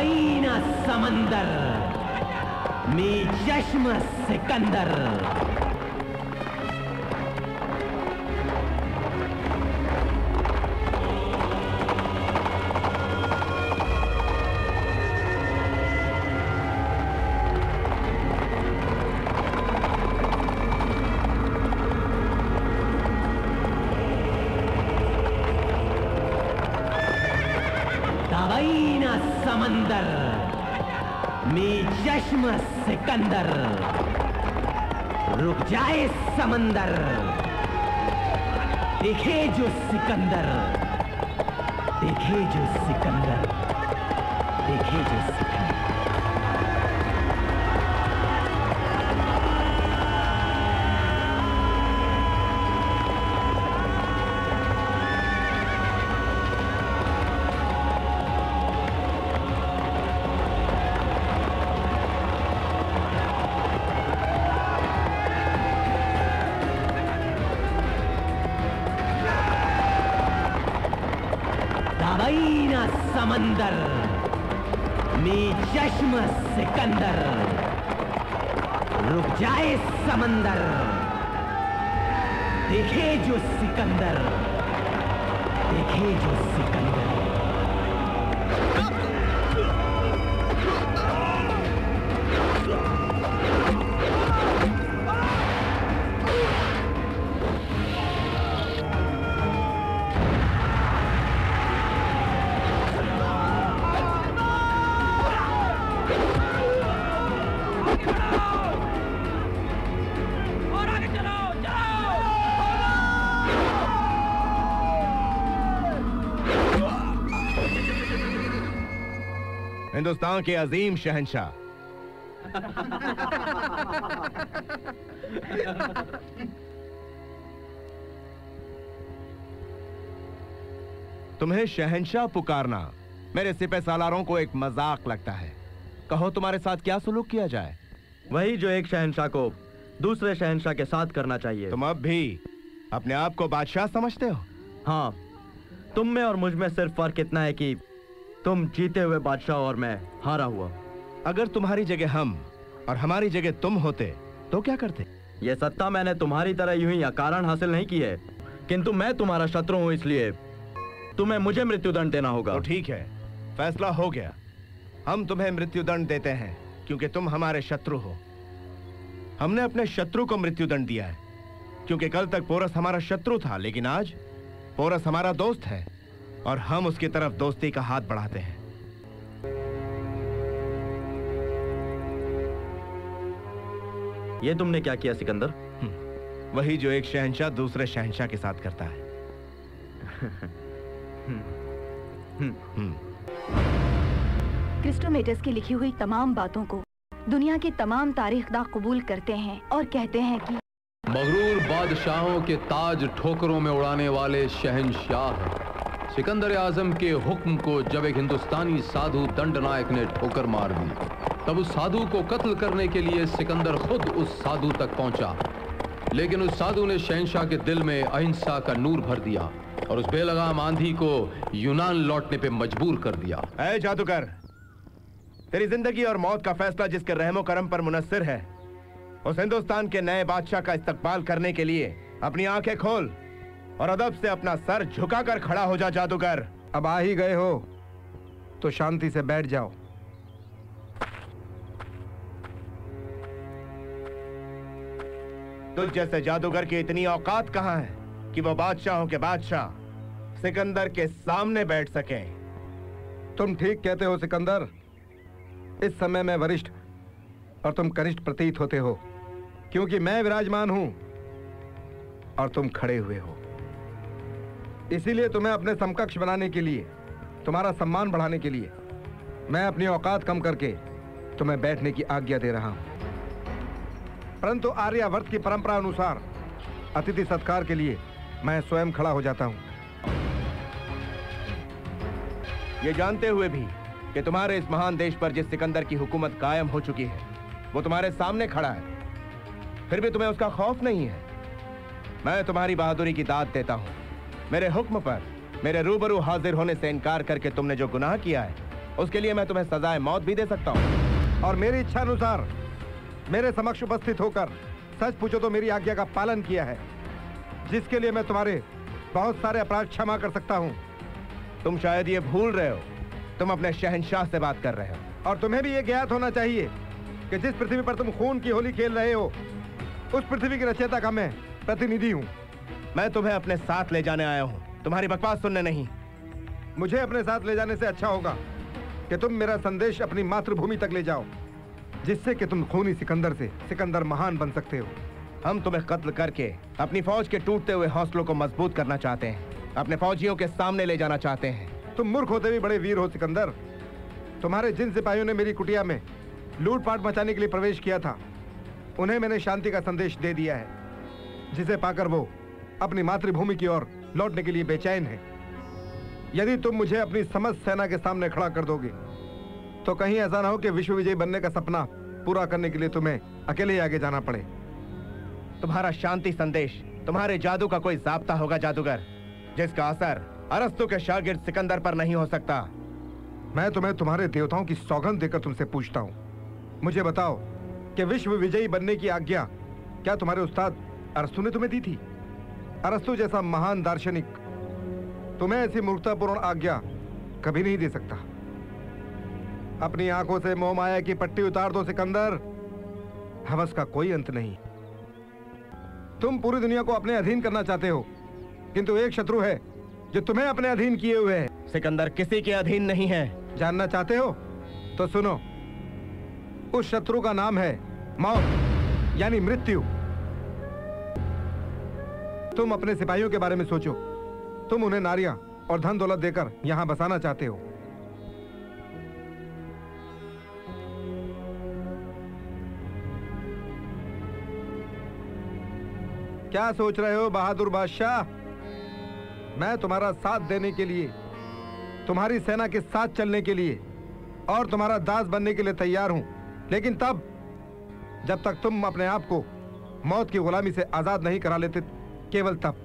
दवाई ना समंदर मी चश्म सिकंदर। दवाई ना समंदर मी चश्म सिकंदर। रुक जाए समंदर देखे जो सिकंदर, देखे जो सिकंदर, देखे जो सिकंदर। दवाई ना समंदर मी चश्म सिकंदर। रुक जाए समंदर देखे जो सिकंदर, देखे जो सिकंदर। हिंदुस्तान के अजीम शहंशाह तुम्हें शहंशाह पुकारना मेरे सिपह सालारों को एक मजाक लगता है। कहो तुम्हारे साथ क्या सुलूक किया जाए? वही जो एक शहंशाह को दूसरे शहंशाह के साथ करना चाहिए। तुम अब भी अपने आप को बादशाह समझते हो? हाँ, तुम में और मुझ में सिर्फ फर्क इतना है कि तुम जीते हुए बादशाह और मैं हारा हुआ। अगर तुम्हारी जगह हम और हमारी जगह तुम होते तो क्या करते? यह सत्ता मैंने तुम्हारी तरह यूं ही अकारण हासिल नहीं की है, किंतु मैं तुम्हारा शत्रु हूं, इसलिए तुम्हें मुझे मृत्युदंड देना होगा। तो ठीक है, फैसला हो गया। हम तुम्हें मृत्युदंड देते हैं क्योंकि तुम हमारे शत्रु हो। हमने अपने शत्रु को मृत्युदंड दिया है क्योंकि कल तक पोरस हमारा शत्रु था, लेकिन आज पोरस हमारा दोस्त है और हम उसकी तरफ दोस्ती का हाथ बढ़ाते हैं। ये तुमने क्या किया सिकंदर? वही जो एक शहंशाह दूसरे शहंशाह के साथ करता है। क्रिस्टोमेटस की लिखी हुई तमाम बातों को दुनिया के तमाम तारीखदां कबूल करते हैं और कहते हैं कि मगरूर बादशाहों के ताज ठोकरों में उड़ाने वाले शहंशाह सिकंदर आजम के हुक्म को जब एक हिंदुस्तानी साधु दंडनायक ने ठोकर मार दी, तब उस साधु को कत्ल करने के लिए सिकंदर खुद उस साधु तक पहुंचा, लेकिन उस साधु ने शहंशाह के दिल में अहिंसा का नूर भर दिया और उस बेलगाम आंधी को यूनान लौटने पे मजबूर कर दिया। ऐ जादूगर, तेरी जिंदगी और मौत का फैसला जिसके रहमो करम पर मुनस्सिर है, उस हिंदुस्तान के नए बादशाह का इस्तकबाल करने के लिए अपनी आंखें खोल और अदब से अपना सर झुकाकर खड़ा हो जा। जादूगर, अब आ ही गए हो तो शांति से बैठ जाओ। तुझ जैसे जादूगर की इतनी औकात कहां है कि वो बादशाहों के बादशाह सिकंदर के सामने बैठ सके? तुम ठीक कहते हो सिकंदर। इस समय मैं वरिष्ठ और तुम कनिष्ठ प्रतीत होते हो, क्योंकि मैं विराजमान हूं और तुम खड़े हुए हो। इसीलिए तुम्हें अपने समकक्ष बनाने के लिए, तुम्हारा सम्मान बढ़ाने के लिए मैं अपनी औकात कम करके तुम्हें बैठने की आज्ञा दे रहा हूं। परंतु आर्यावर्त की परंपरा अनुसार अतिथि सत्कार के लिए मैं स्वयं खड़ा हो जाता हूं। ये जानते हुए भी कि तुम्हारे इस महान देश पर जिस सिकंदर की हुकूमत कायम हो चुकी है वो तुम्हारे सामने खड़ा है, फिर भी तुम्हें उसका खौफ नहीं है। मैं तुम्हारी बहादुरी की दाद देता हूं। मेरे हुक्म पर मेरे रूबरू हाजिर होने से इनकार करके तुमने जो गुनाह किया है उसके लिए मैं तुम्हें सजाए मौत भी दे सकता हूँ। और मेरी इच्छा अनुसार मेरे समक्ष उपस्थित होकर सच पूछो तो मेरी आज्ञा का पालन किया है, जिसके लिए मैं तुम्हारे बहुत सारे अपराध क्षमा कर सकता हूँ। तुम शायद ये भूल रहे हो, तुम अपने शहंशाह से बात कर रहे हो। और तुम्हें भी ये ज्ञात होना चाहिए कि जिस पृथ्वी पर तुम खून की होली खेल रहे हो, उस पृथ्वी के रचयिता का मैं प्रतिनिधि हूँ। मैं तुम्हें अपने साथ ले जाने आया हूँ, तुम्हारी बकवास सुनने नहीं। मुझे अपने साथ ले जाने से अच्छा होगा कि तुम मेरा संदेश अपनी मातृभूमि तक ले जाओ, जिससे कि तुम खूनी सिकंदर से सिकंदर महान बन सकते हो। हम तुम्हें कत्ल करके अपनी फौज के टूटते हुए हौसलों को मजबूत करना चाहते हैं, अपने फौजियों के सामने ले जाना चाहते हैं। तुम मूर्ख होते भी बड़े वीर हो सिकंदर। तुम्हारे जिन सिपाहियों ने मेरी कुटिया में लूटपाट मचाने के लिए प्रवेश किया था, उन्हें मैंने शांति का संदेश दे दिया है, जिसे पाकर वो अपनी मातृभूमि की ओर लौटने के लिए बेचैन है। यदि तुम मुझे अपनी समस्त सेना के सामने खड़ा कर दोगे तो कहीं ऐसा ना हो कि विश्व विजयी बनने का सपना पूरा करने के लिए तुम्हें अकेले ही आगे जाना पड़े। तुम्हारा शांति संदेश तुम्हारे जादू का कोई जाब्ता होगा जादूगर, जिसका असर अरस्तु के शागिर्द सिकंदर पर नहीं हो सकता। मैं तुम्हें तुम्हारे देवताओं की सौगंध देकर तुमसे पूछता हूँ, मुझे बताओ कि विश्व विजयी बनने की आज्ञा क्या तुम्हारे उस्ताद अरस्तु ने तुम्हें दी थी? अरस्तु जैसा महान दार्शनिक तुम्हें ऐसी मूर्खतापूर्ण आज्ञा कभी नहीं दे सकता। अपनी आंखों से मोह माया की पट्टी उतार दो सिकंदर, हवस का कोई अंत नहीं। तुम पूरी दुनिया को अपने अधीन करना चाहते हो, किंतु एक शत्रु है जो तुम्हें अपने अधीन किए हुए है। सिकंदर किसी के अधीन नहीं है। जानना चाहते हो तो सुनो, उस शत्रु का नाम है मौत, यानी मृत्यु। तुम अपने सिपाहियों के बारे में सोचो, तुम उन्हें नारियां और धन दौलत देकर यहां बसाना चाहते हो। क्या सोच रहे हो बहादुर बादशाह? मैं तुम्हारा साथ देने के लिए, तुम्हारी सेना के साथ चलने के लिए और तुम्हारा दास बनने के लिए तैयार हूं, लेकिन तब जब तक तुम अपने आप को मौत की गुलामी से आजाद नहीं करा लेते, केवल तब।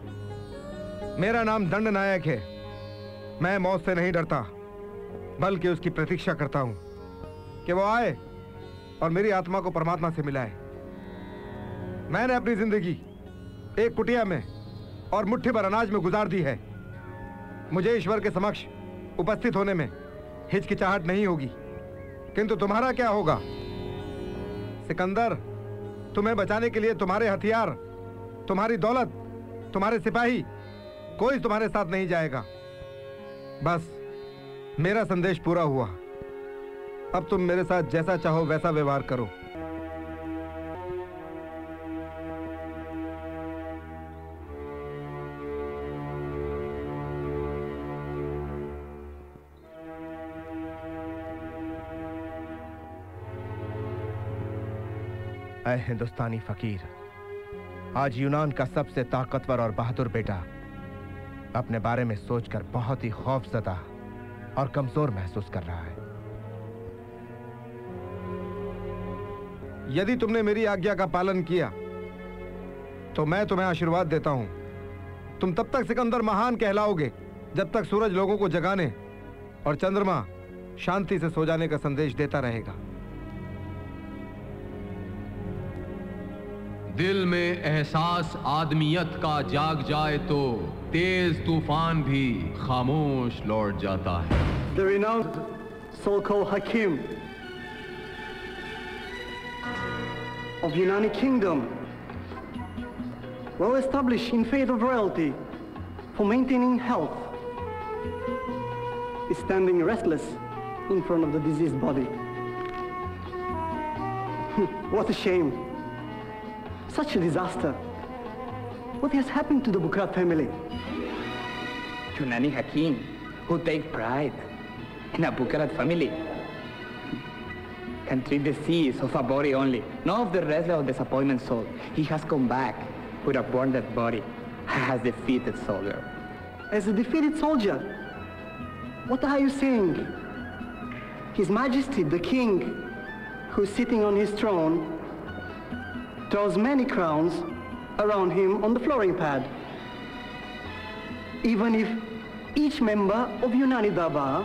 मेरा नाम दंड नायक है। मैं मौत से नहीं डरता, बल्कि उसकी प्रतीक्षा करता हूं कि वो आए और मेरी आत्मा को परमात्मा से मिलाए। मैंने अपनी जिंदगी एक कुटिया में और मुट्ठी भर अनाज में गुजार दी है। मुझे ईश्वर के समक्ष उपस्थित होने में हिचकिचाहट नहीं होगी, किंतु तुम्हारा क्या होगा? सिकंदर, तुम्हें बचाने के लिए तुम्हारे हथियार, तुम्हारी दौलत, तुम्हारे सिपाही, कोई तुम्हारे साथ नहीं जाएगा। बस मेरा संदेश पूरा हुआ। अब तुम मेरे साथ जैसा चाहो वैसा व्यवहार करो। ऐ हिंदुस्तानी फकीर, आज यूनान का सबसे ताकतवर और बहादुर बेटा अपने बारे में सोचकर बहुत ही खौफजदा और कमजोर महसूस कर रहा है। यदि तुमने मेरी आज्ञा का पालन किया तो मैं तुम्हें आशीर्वाद देता हूं। तुम तब तक सिकंदर महान कहलाओगे जब तक सूरज लोगों को जगाने और चंद्रमा शांति से सो जाने का संदेश देता रहेगा। दिल में एहसास आदमियत का जाग जाए तो तेज तूफान भी खामोश लौट जाता है। The renowned so-called Hakim of Yunani kingdom, well established in faith of royalty for maintaining health, is standing restless in front of the diseased body. What a shame. Such a disaster. What has happened to the Bukrat family? Yunani Hakim, who take pride in a Bukrat family, can treat the disease of a body only, not of the restless or disappointed soul. He has come back with a wounded body, as a defeated soldier. As a defeated soldier? What are you saying? His Majesty, the King, who's sitting on his throne, throws many crowns around him on the flooring pad. Even if each member of Yunani Darbar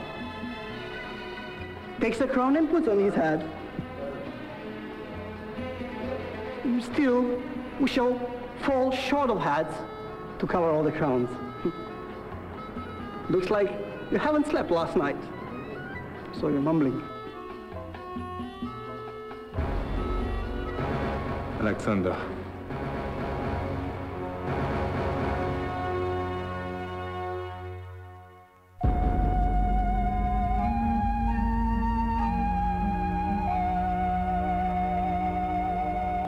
takes a crown and puts on his head. Still, we shall fall short of hats to cover all the crowns. Looks like you haven't slept last night, so you're mumbling. Alexander.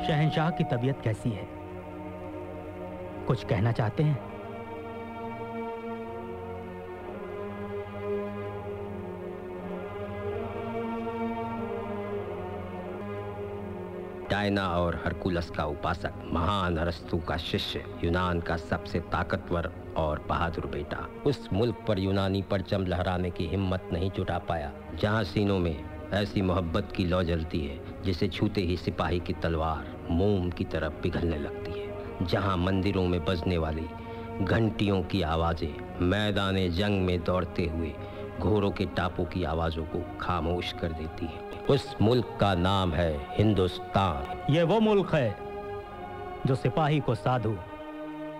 शहंशाह की तबीयत कैसी है? कुछ कहना चाहते हैं? Diana और Hercules का उपासक, महान अरस्तु का शिष्य, यूनान का सबसे ताकतवर और बहादुर बेटा, उस मुल्क पर यूनानी परचम लहराने की हिम्मत नहीं जुटा पाया जहां सीनों में ऐसी मोहब्बत की लौ जलती है जिसे छूते ही सिपाही की तलवार मोम की तरह पिघलने लगती है, जहां मंदिरों में बजने वाली घंटियों की आवाजें मैदाने जंग में दौड़ते हुए घोड़ों के टापों की आवाजों को खामोश कर देती है। उस मुल्क का नाम है हिंदुस्तान। ये वो मुल्क है जो सिपाही को साधु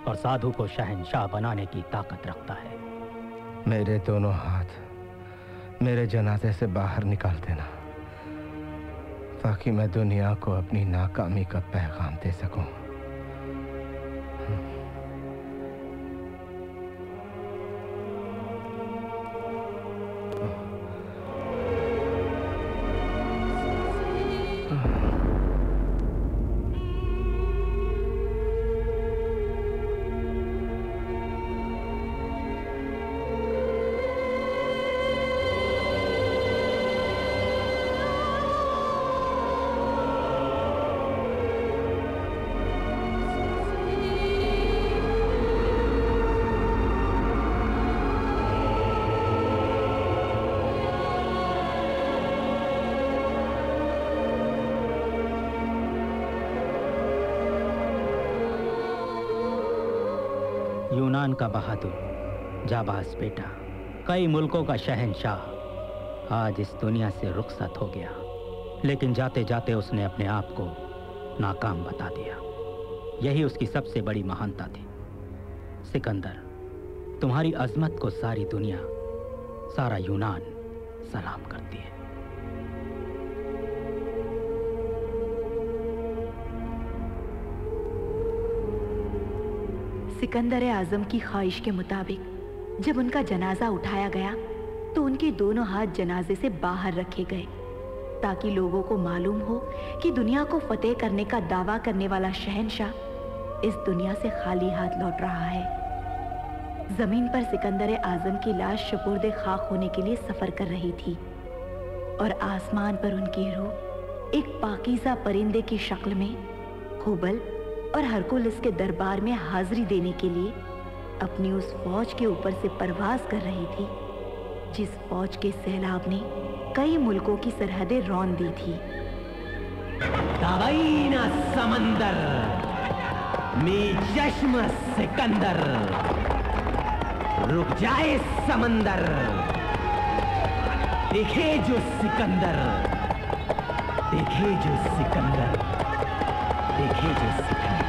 और साधु को शहंशाह बनाने की ताकत रखता है। मेरे दोनों हाथ मेरे जनाजे से बाहर निकाल देना, ताकि मैं दुनिया को अपनी नाकामी का पैगाम दे सकूं। यूनान का बहादुर जाबाज बेटा, कई मुल्कों का शहंशाह, आज इस दुनिया से रुखसत हो गया, लेकिन जाते जाते उसने अपने आप को नाकाम बता दिया। यही उसकी सबसे बड़ी महानता थी। सिकंदर, तुम्हारी अजमत को सारी दुनिया, सारा यूनान सलाम करती है। सिकंदर आजम की ख्वाहिश के मुताबिक जब उनका जनाजा उठाया गया तो उनके दोनों हाथ जनाजे से बाहर रखे गए, ताकि लोगों को मालूम हो कि दुनिया को फतेह करने का दावा करने वाला शहंशाह इस दुनिया से खाली हाथ लौट रहा है। जमीन पर सिकंदर आजम की लाश शुपुर्दे खाक होने के लिए सफर कर रही थी और आसमान पर उनकी रूह एक पाकीज़ा परिंदे की शक्ल में हुबल और हरकुलस के दरबार में हाजिरी देने के लिए अपनी उस फौज के ऊपर से परवाज कर रही थी, जिस फौज के सैलाब ने कई मुल्कों की सरहदें रौंद दी थी। तवाईना समंदर में चश्म सिकंदर, रुक जाए समंदर, देखे जो सिकंदर, देखे जो सिकंदर, देखे जो सिकंदर।